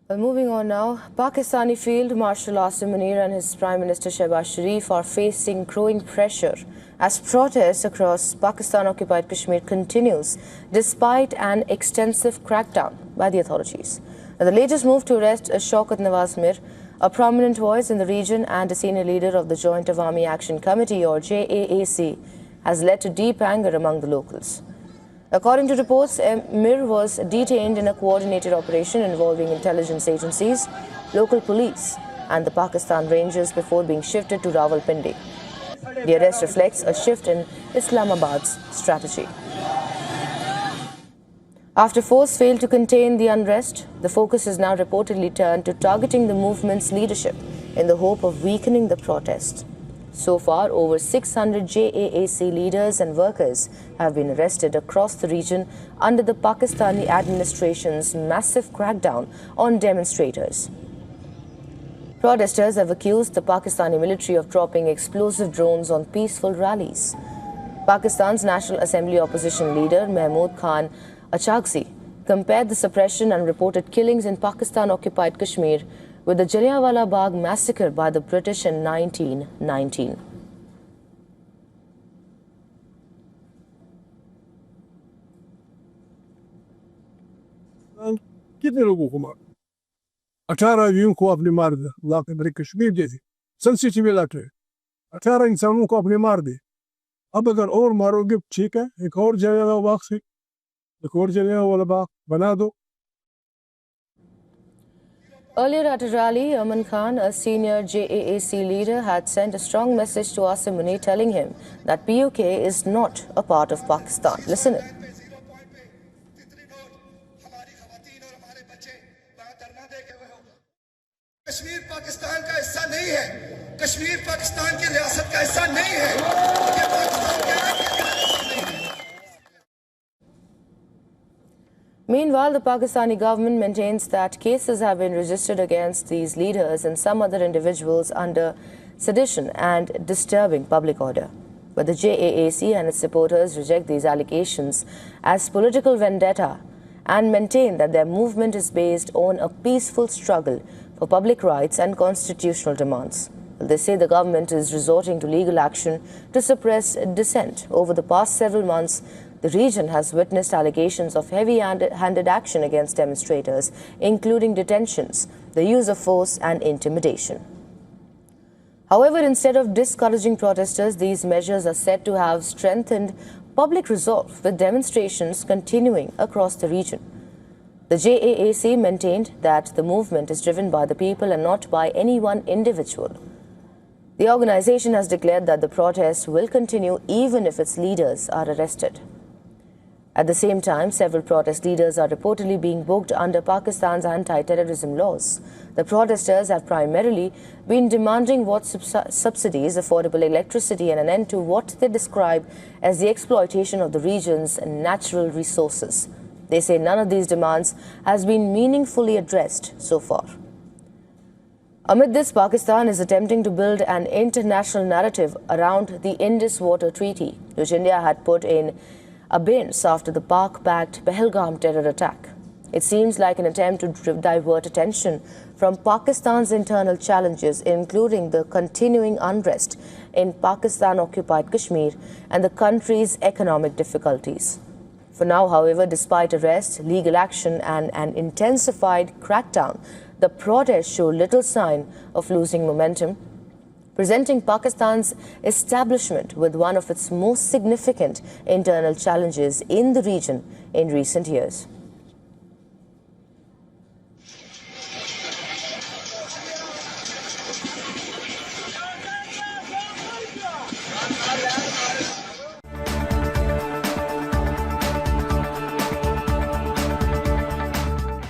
Moving on now, Pakistani Field Marshal Asim Munir and his Prime Minister Shehbaz Sharif are facing growing pressure as protests across Pakistan-Occupied Kashmir continues despite an extensive crackdown by the authorities. Now, the latest move to arrest Shaukat Nawaz Mir, a prominent voice in the region and a senior leader of the Joint Awami Action Committee or JAAC, has led to deep anger among the locals. According to reports, Mir was detained in a coordinated operation involving intelligence agencies, local police and the Pakistan Rangers before being shifted to Rawalpindi. The arrest reflects a shift in Islamabad's strategy. After force failed to contain the unrest, the focus is now reportedly turned to targeting the movement's leadership in the hope of weakening the protest. So far, over 600 JAAC leaders and workers have been arrested across the region under the Pakistani administration's massive crackdown on demonstrators. Protesters have accused the Pakistani military of dropping explosive drones on peaceful rallies. Pakistan's National Assembly opposition leader Mahmood Khan Achakzi compared the suppression and reported killings in Pakistan-occupied Kashmir with the Jallianwala Bagh massacre by the British in 1919. कितने लोगों को मार 18 यूं को अपने मार दे लाके मेरे कश्मीर जैसी सेंसिटिव इलाके 18 इंसानों को अपने मार दे अब अगर और मारोगे ठीक है एक और जलियांवाला बाग से एक और जलियांवाला बाग बना दो. Earlier at a rally, Aman Khan, a senior JAAC leader, had sent a strong message to Asim Munir telling him that PoK is not a part of Pakistan. Listen in. Kashmir Pakistan का हिस्सा नहीं है. कश्मीर पाकिस्तान की रियासत का हिस्सा नहीं है. ये पाकिस्तान का नहीं है. Meanwhile, the Pakistani government maintains that cases have been registered against these leaders and some other individuals under sedition and disturbing public order. But the JAAC and its supporters reject these allegations as political vendetta and maintain that their movement is based on a peaceful struggle for public rights and constitutional demands. They say the government is resorting to legal action to suppress dissent. Over the past several months, the region has witnessed allegations of heavy-handed action against demonstrators, including detentions, the use of force and intimidation. However, instead of discouraging protesters, these measures are said to have strengthened public resolve, with demonstrations continuing across the region. The JAAC maintained that the movement is driven by the people and not by any one individual. The organization has declared that the protests will continue even if its leaders are arrested. At the same time, several protest leaders are reportedly being booked under Pakistan's anti-terrorism laws. The protesters have primarily been demanding subsidies, affordable electricity and an end to what they describe as the exploitation of the region's natural resources. They say none of these demands has been meaningfully addressed so far. Amid this, Pakistan is attempting to build an international narrative around the Indus Water Treaty, which India had put in abeyance after the Pak-backed Pahalgam terror attack. It seems like an attempt to divert attention from Pakistan's internal challenges, including the continuing unrest in Pakistan-occupied Kashmir and the country's economic difficulties. For now, however, despite arrests, legal action and an intensified crackdown, the protests show little sign of losing momentum, presenting Pakistan's establishment with one of its most significant internal challenges in the region in recent years.